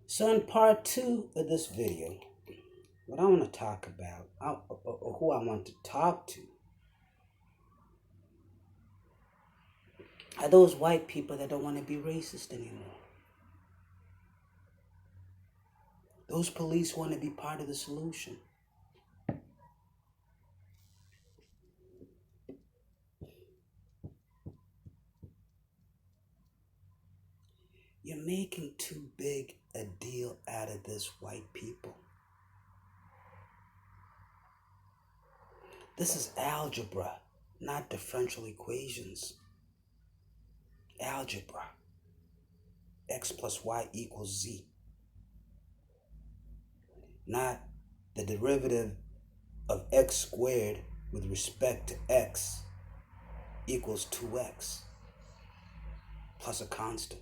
So in part two of this video, what I want to talk about, or who I want to talk to, are those white people that don't want to be racist anymore. Those police want to be part of the solution. You're making too big a deal out of this, white people. This is algebra, not differential equations. Algebra. X plus Y equals Z. Not the derivative of x squared with respect to x equals 2x plus a constant.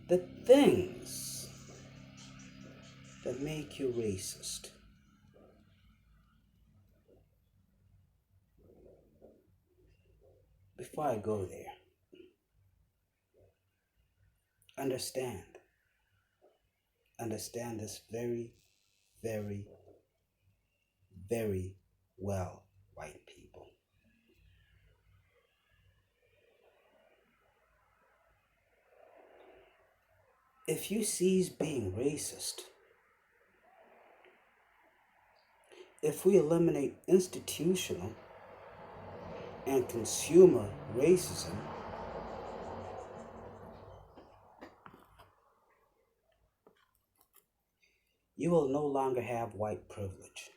The things that make you racist. Before I go there, understand this very, very, very well, white people. If you cease being racist, if we eliminate institutional and consumer racism, you will no longer have white privilege.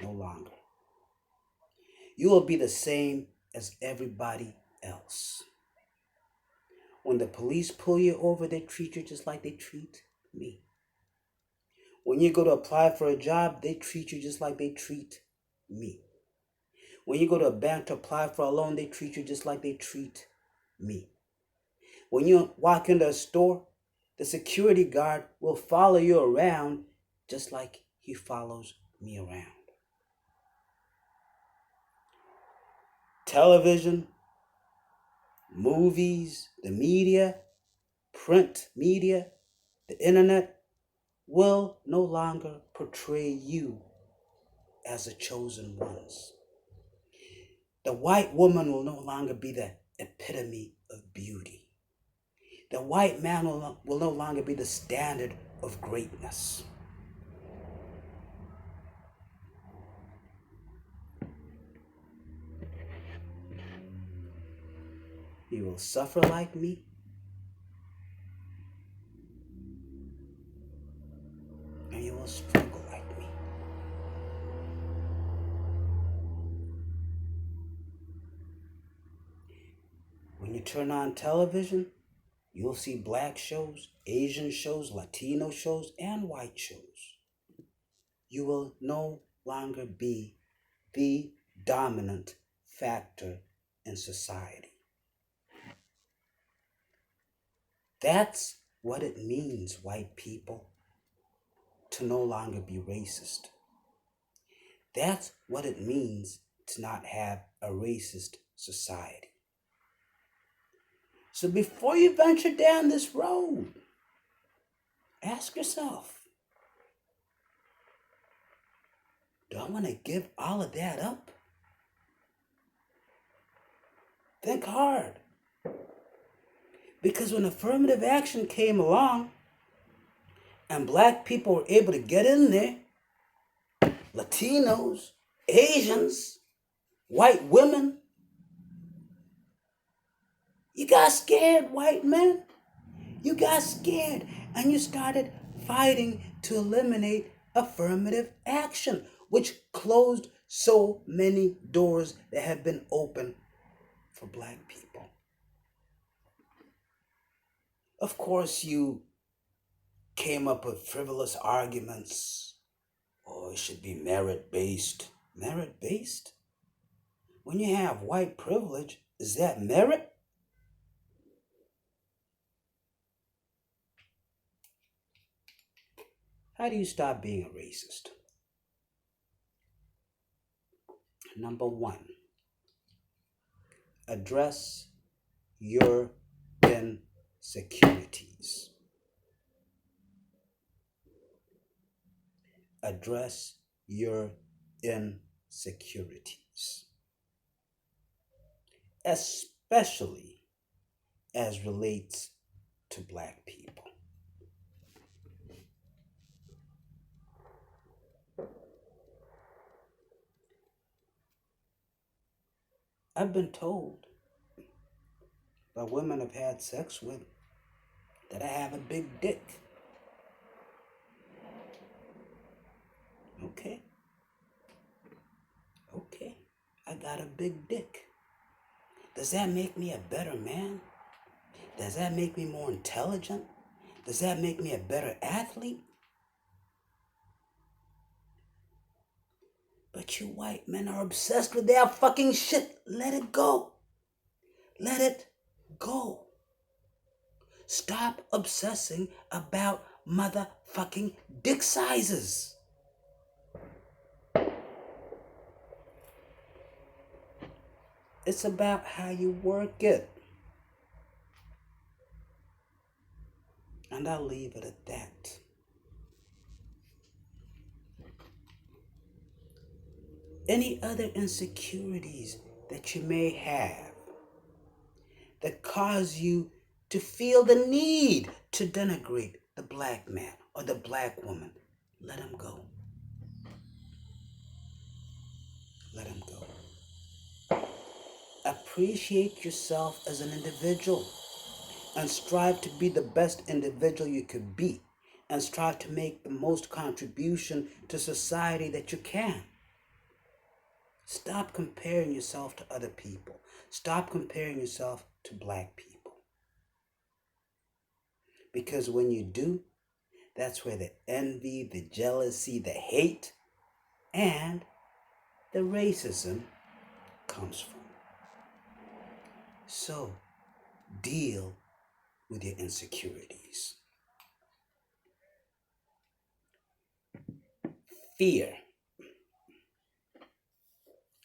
No longer. You will be the same as everybody else. When the police pull you over, they treat you just like they treat me. When you go to apply for a job, they treat you just like they treat me. When you go to a bank to apply for a loan, they treat you just like they treat me. When you walk into a store, the security guard will follow you around just like he follows me around. Television, movies, the media, print media, the internet will no longer portray you as the chosen ones. The white woman will no longer be the epitome of beauty. The white man will no longer be the standard of greatness. You will suffer like me. And you will struggle like me. When you turn on television, you'll see black shows, Asian shows, Latino shows, and white shows. You will no longer be the dominant factor in society. That's what it means, white people, to no longer be racist. That's what it means to not have a racist society. So before you venture down this road, ask yourself, do I want to give all of that up? Think hard. Because when affirmative action came along and black people were able to get in there, Latinos, Asians, white women, you got scared, white men. You got scared and you started fighting to eliminate affirmative action, which closed so many doors that had been open for black people. Of course, you came up with frivolous arguments. Oh, it should be merit-based. Merit-based? When you have white privilege, is that merit? How do you stop being a racist? Number one, Address your insecurities. Address your insecurities, especially as relates to black people. I've been told by women I've had sex with that I have a big dick. Okay. Okay. I got a big dick. Does that make me a better man? Does that make me more intelligent? Does that make me a better athlete? But you white men are obsessed with their fucking shit. Let it go. Let it go. Stop obsessing about motherfucking dick sizes. It's about how you work it. And I'll leave it at that. Any other insecurities that you may have that cause you to feel the need to denigrate the black man or the black woman, let them go. Let them go. Appreciate yourself as an individual and strive to be the best individual you could be and strive to make the most contribution to society that you can. Stop comparing yourself to other people. Stop comparing yourself to black people. Because when you do, that's where the envy, the jealousy, the hate, and the racism comes from. So, deal with your insecurities. Fear.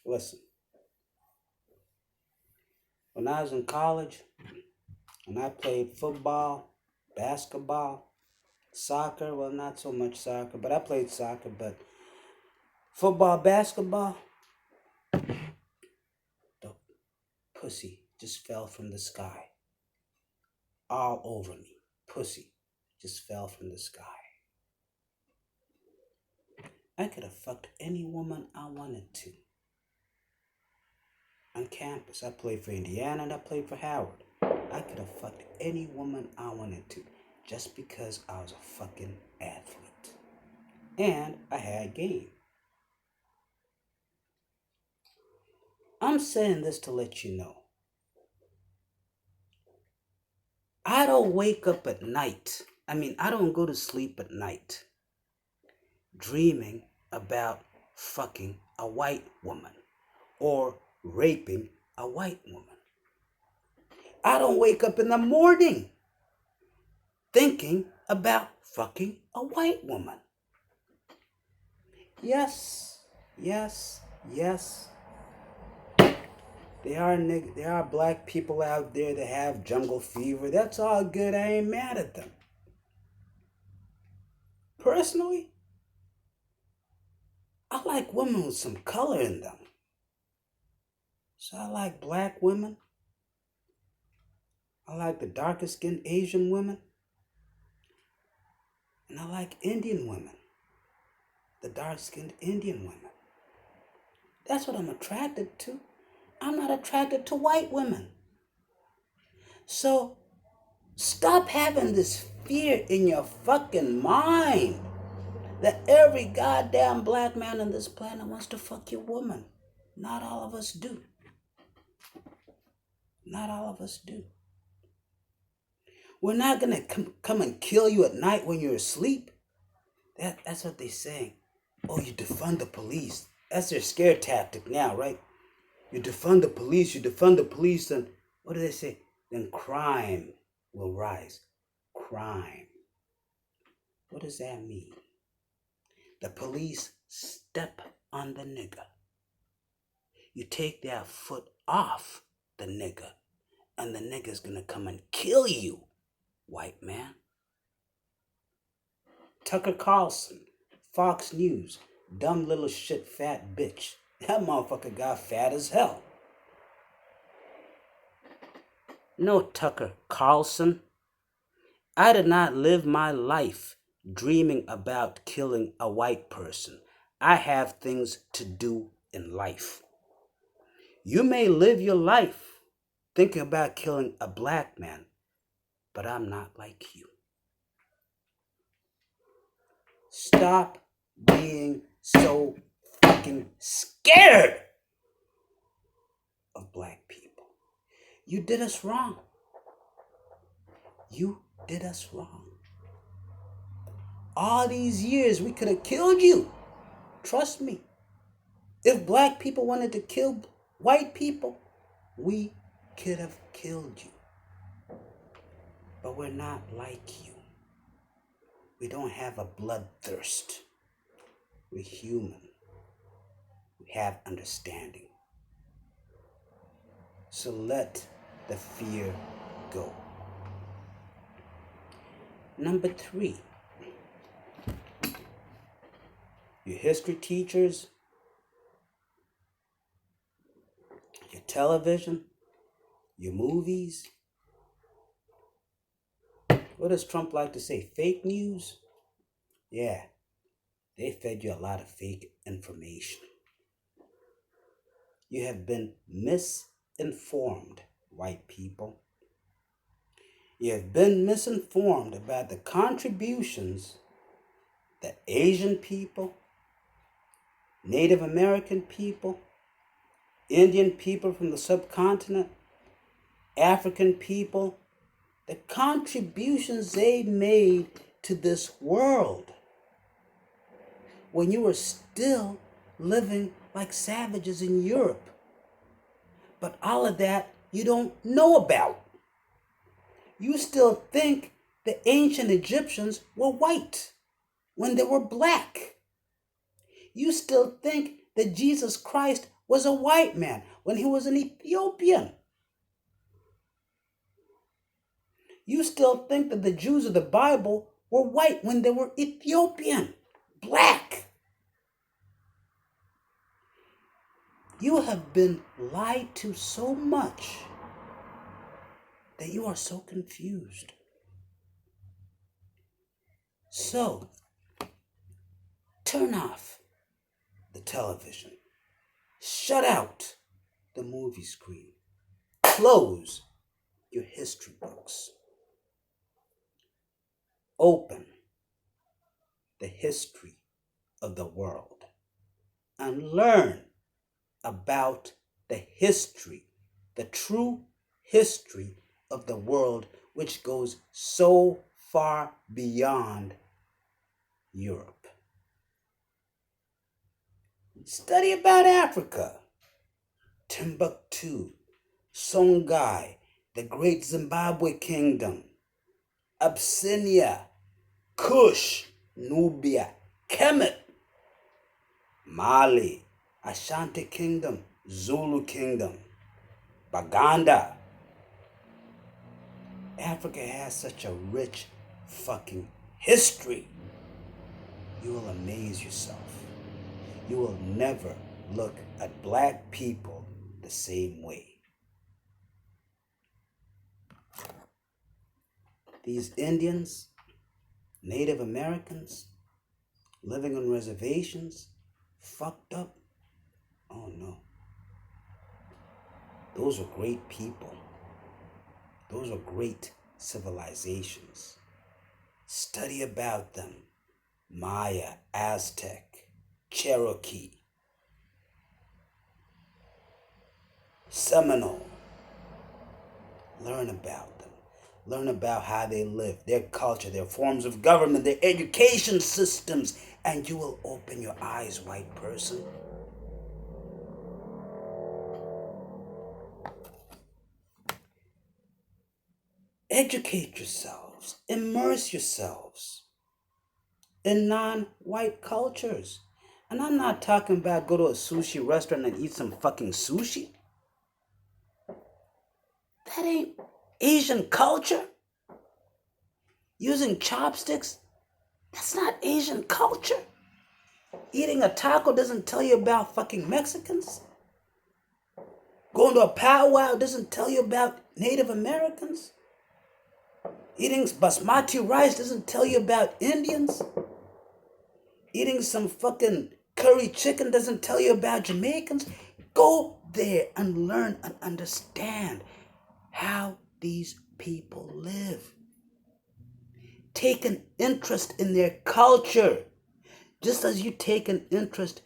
Listen, when I was in college, and I played football, basketball, soccer, well, not so much soccer, but I played soccer, but football, basketball, the pussy just fell from the sky. All over me. Pussy just fell from the sky. I could have fucked any woman I wanted to. On campus, I played for Indiana and I played for Howard. I could have fucked any woman I wanted to just because I was a fucking athlete. And I had game. I'm saying this to let you know. I don't wake up at night. I don't go to sleep at night dreaming about fucking a white woman or raping a white woman. I don't wake up in the morning thinking about fucking a white woman. Yes. There are black people out there that have jungle fever. That's all good. I ain't mad at them. Personally, I like women with some color in them. So I like black women. I like the darker skinned Asian women. And I like Indian women. The dark skinned Indian women. That's what I'm attracted to. I'm not attracted to white women. So stop having this fear in your fucking mind that every goddamn black man on this planet wants to fuck your woman. Not all of us do. Not all of us do. We're not going to come and kill you at night when you're asleep. That's what they're saying. Oh, you defund the police. That's their scare tactic now, right? You defund the police, then what do they say? Then crime will rise. Crime. What does that mean? The police step on the nigger. You take their foot off the nigger. And the nigger's gonna come and kill you, white man. Tucker Carlson, Fox News, dumb little shit fat bitch. That motherfucker got fat as hell. No, Tucker Carlson. I did not live my life dreaming about killing a white person. I have things to do in life. You may live your life thinking about killing a black man, but I'm not like you. Stop being so fucking scared of black people. You did us wrong. You did us wrong. All these years we could have killed you. Trust me. If black people wanted to kill white people, we could have killed you. But we're not like you. We don't have a bloodthirst. We're human. We have understanding. So let the fear go. Number 3. Your history teachers, your television, your movies. What does Trump like to say? Fake news? Yeah, they fed you a lot of fake information. You have been misinformed, white people. You have been misinformed about the contributions that Asian people, Native American people, Indian people from the subcontinent, African people, the contributions they made to this world when you were still living like savages in Europe. But all of that you don't know about. You still think the ancient Egyptians were white when they were black. You still think that Jesus Christ was a white man when he was an Ethiopian. You still think that the Jews of the Bible were white when they were Ethiopian, black. You have been lied to so much that you are so confused. So, turn off the television. Shut out the movie screen. Close your history books. Open the history of the world and learn about the history, the true history of the world, which goes so far beyond Europe. Study about Africa, Timbuktu, Songhai, the Great Zimbabwe Kingdom, Abyssinia, Kush, Nubia, Kemet, Mali, Ashanti Kingdom, Zulu Kingdom, Baganda. Africa has such a rich fucking history. You will amaze yourself. You will never look at black people the same way. These Indians, Native Americans, living on reservations, fucked up. Oh no. Those are great people. Those are great civilizations. Study about them. Maya, Aztec, Cherokee, Seminole. Learn about them. Learn about how they live, their culture, their forms of government, their education systems, and you will open your eyes, white person. Educate yourselves. Immerse yourselves in non-white cultures. And I'm not talking about go to a sushi restaurant and eat some fucking sushi. That ain't Asian culture. Using chopsticks, that's not Asian culture. Eating a taco doesn't tell you about fucking Mexicans. Going to a powwow doesn't tell you about Native Americans. Eating basmati rice doesn't tell you about Indians. Eating some fucking curry chicken doesn't tell you about Jamaicans. Go there and learn and understand how these people live. Take an interest in their culture, just as you take an interest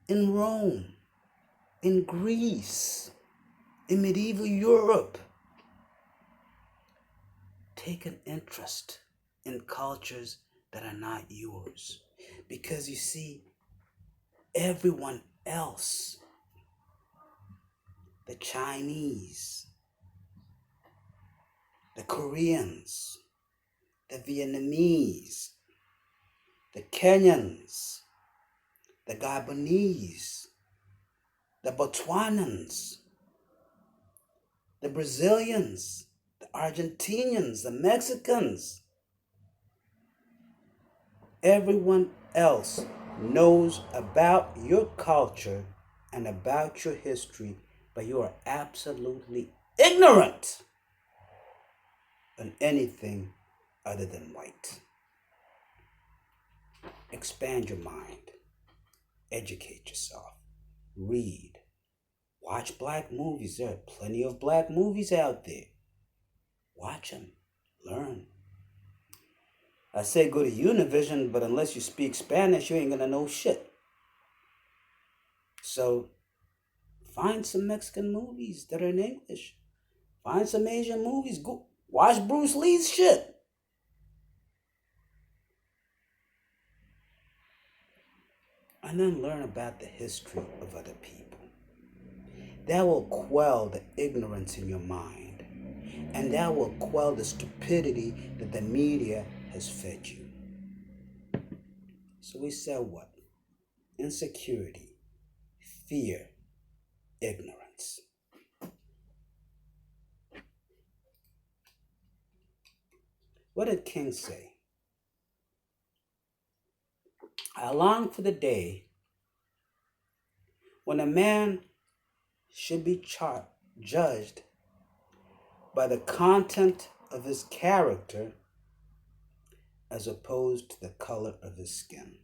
in Rome, in Greece, in medieval Europe. Take an interest in cultures that are not yours. Because you see, everyone else, the Chinese, the Koreans, the Vietnamese, the Kenyans, the Gabonese, the Botswanans, the Brazilians, the Argentinians, the Mexicans. Everyone else knows about your culture and about your history, but you are absolutely ignorant on anything other than white. Expand your mind. Educate yourself. Read. Watch black movies. There are plenty of black movies out there. Watch them. Learn. I say go to Univision, but unless you speak Spanish, you ain't gonna know shit. So find some Mexican movies that are in English. Find some Asian movies. Go watch Bruce Lee's shit. And then learn about the history of other people. That will quell the ignorance in your mind. And that will quell the stupidity that the media has fed you. So we said what? Insecurity, fear, ignorance. What did King say? I long for the day when a man should be judged by the content of his character as opposed to the color of his skin.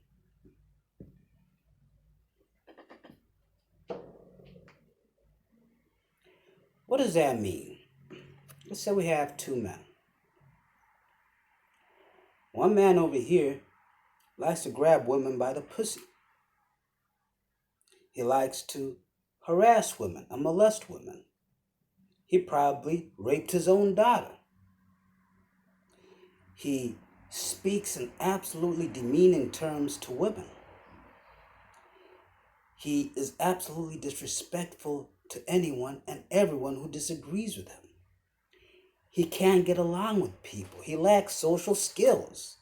What does that mean? Let's say we have two men. One man over here likes to grab women by the pussy. He likes to harass women and molest women. He probably raped his own daughter. He speaks in absolutely demeaning terms to women. He is absolutely disrespectful to anyone and everyone who disagrees with him. He can't get along with people. He lacks social skills.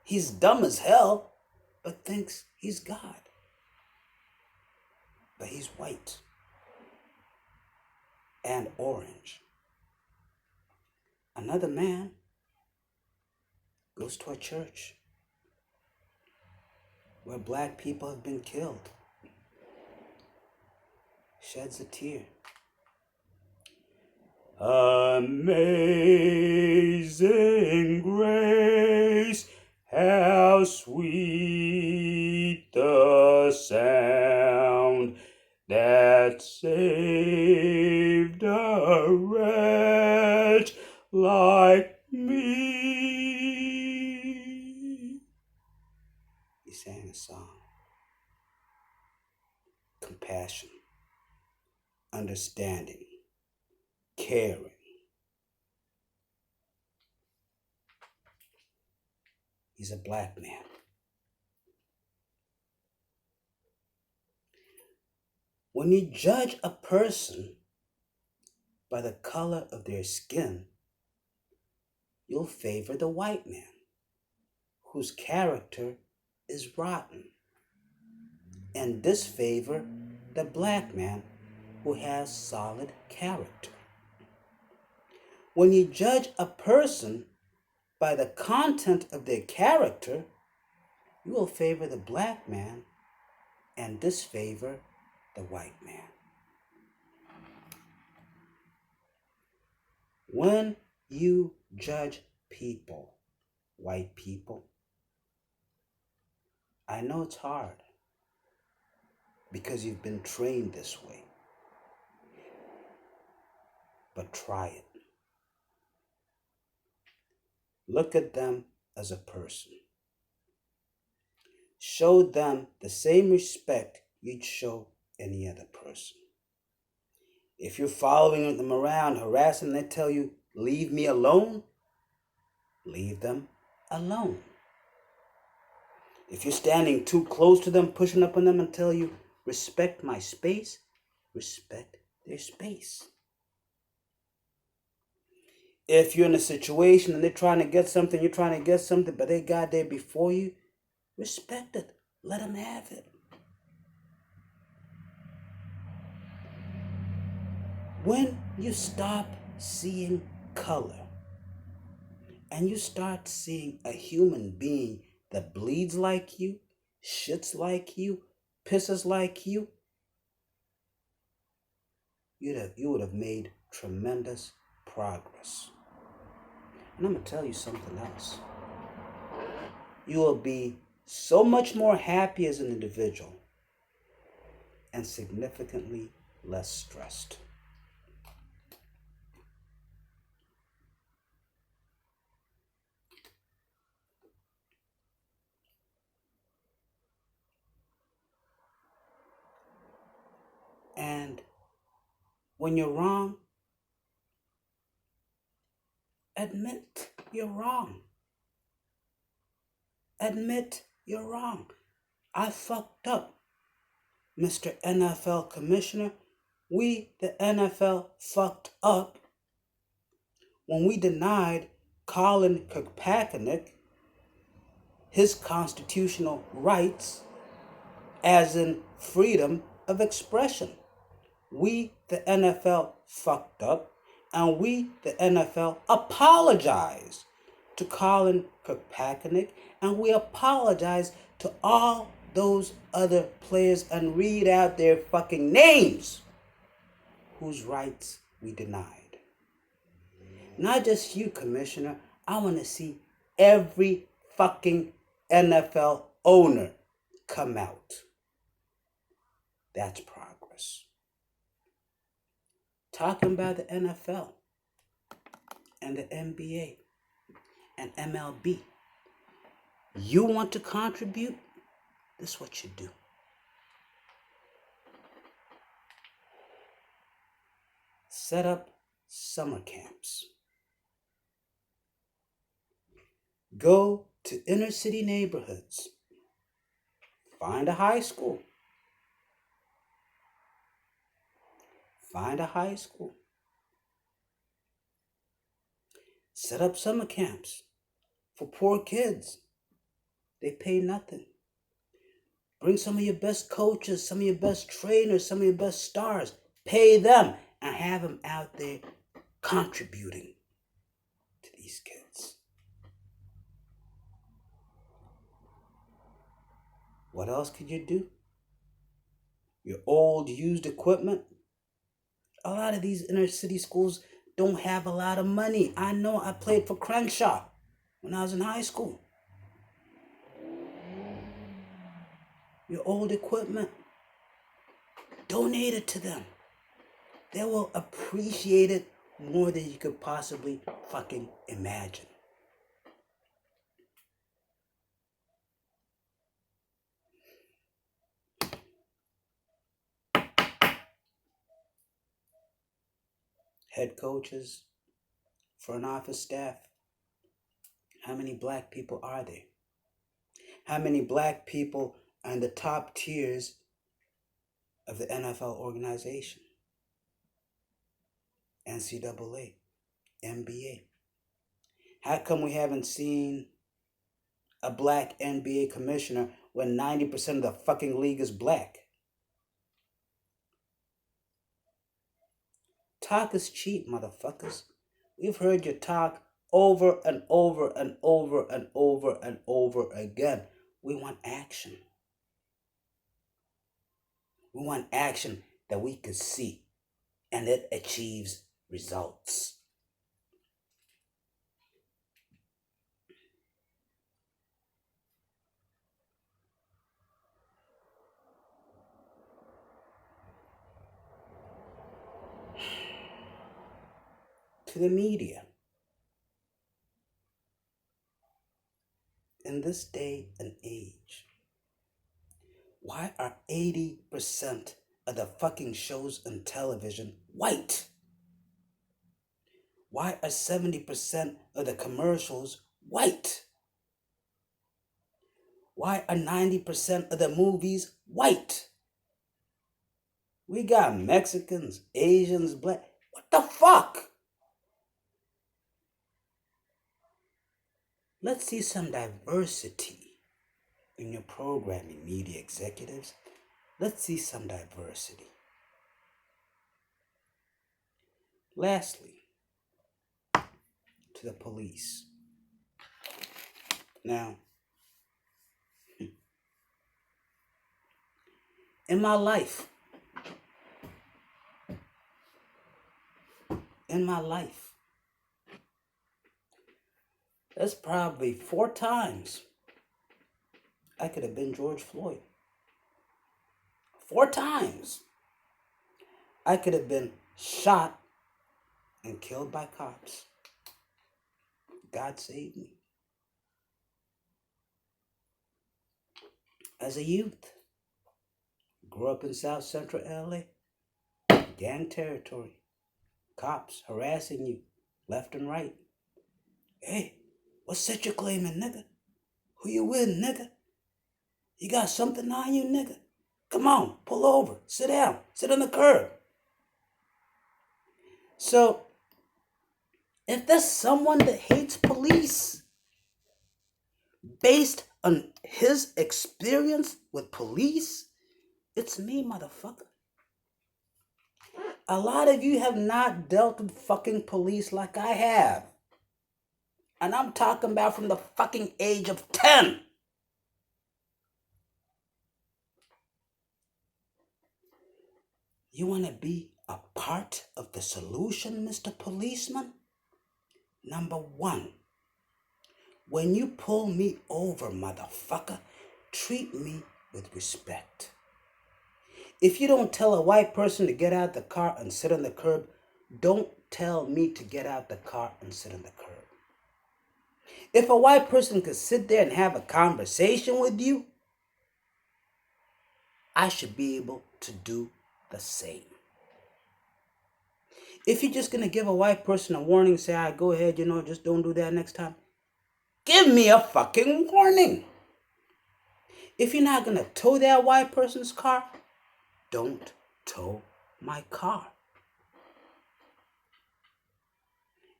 He's dumb as hell, but thinks he's God. But he's white and orange. Another man goes to a church where black people have been killed, sheds a tear. Amazing grace, how sweet the sound that saved a wretch like me. He sang a song. Compassion, understanding, caring. He's a black man. When you judge a person by the color of their skin, you'll favor the white man, whose character is rotten, and disfavor the black man, who has solid character. When you judge a person by the content of their character, you will favor the black man and disfavor the white man. When you judge people, white people, I know it's hard because you've been trained this way, but try it. Look at them as a person. Show them the same respect you'd show any other person. If you're following them around, harassing them, they tell you, leave me alone, leave them alone. If you're standing too close to them, pushing up on them and tell you, respect my space, respect their space. If you're in a situation and they're trying to get something, you're trying to get something, but they got there before you, respect it. Let them have it. When you stop seeing color and you start seeing a human being that bleeds like you, shits like you, pisses like you, you would have made tremendous progress. And I'm going to tell you something else. You will be so much more happy as an individual and significantly less stressed. And when you're wrong, admit you're wrong. Admit you're wrong. I fucked up, Mr. NFL Commissioner. We, the NFL, fucked up when we denied Colin Kaepernick his constitutional rights, as in freedom of expression. We, the NFL, fucked up, and we, the NFL, apologized to Colin Kaepernick, and we apologize to all those other players and read out their fucking names whose rights we denied. Not just you, Commissioner. I want to see every fucking NFL owner come out. That's progress. Talking about the NFL and the NBA and MLB. You want to contribute? This is what you do. Set up summer camps. Go to inner city neighborhoods. Find a high school. Find a high school. Set up summer camps for poor kids. They pay nothing. Bring some of your best coaches, some of your best trainers, some of your best stars. Pay them and have them out there contributing to these kids. What else could you do? Your old used equipment. A lot of these inner city schools don't have a lot of money. I know. I played for Crenshaw when I was in high school. Your old equipment, donate it to them. They will appreciate it more than you could possibly fucking imagine. Head coaches, front office staff, how many black people are there? How many black people are in the top tiers of the NFL organization? NCAA, NBA. How come we haven't seen a black NBA commissioner when 90% of the fucking league is black? Talk is cheap, motherfuckers. We've heard you talk over and over and over and over and over again. We want action. We want action that we can see, and it achieves results. To the media, in this day and age, why are 80% of the fucking shows on television white? Why are 70% of the commercials white? Why are 90% of the movies white? We got Mexicans, Asians, black. What the fuck? Let's see some diversity in your programming, media executives. Let's see some diversity. Lastly, to the police. Now, in my life, there's probably 4 times I could have been George Floyd. 4 times I could have been shot and killed by cops. God saved me. As a youth, grew up in South Central LA, gang territory, cops harassing you left and right. Hey, what's that you claiming, nigga? Who you with, nigga? You got something on you, nigga? Come on, pull over, sit down, sit on the curb. So, if there's someone that hates police based on his experience with police, it's me, motherfucker. A lot of you have not dealt with fucking police like I have. And I'm talking about from the fucking age of 10. You want to be a part of the solution, Mr. Policeman? Number 1, when you pull me over, motherfucker, treat me with respect. If you don't tell a white person to get out the car and sit on the curb, don't tell me to get out the car and sit on the curb. If a white person could sit there and have a conversation with you, I should be able to do the same. If you're just going to give a white person a warning, say, all right, go ahead, just don't do that next time. Give me a fucking warning. If you're not going to tow that white person's car, don't tow my car.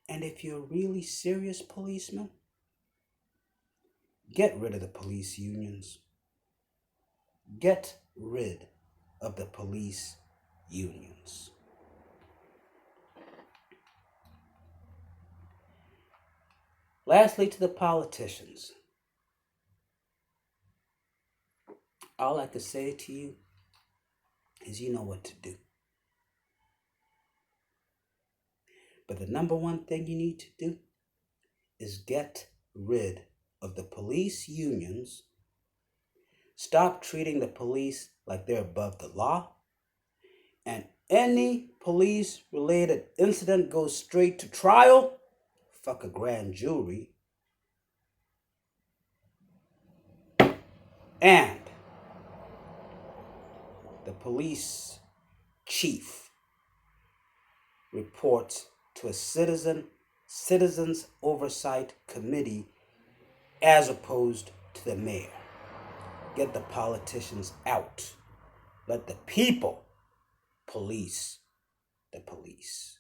And if you're a really serious policeman, get rid of the police unions. Get rid of the police unions. Lastly, to the politicians, all I can say to you is you know what to do. But the number one thing you need to do is get rid of the police unions. Stop treating the police like they're above the law. And any police-related incident goes straight to trial. Fuck a grand jury. And the police chief reports to a citizens oversight committee as opposed to the mayor. Get the politicians out. Let the people police the police.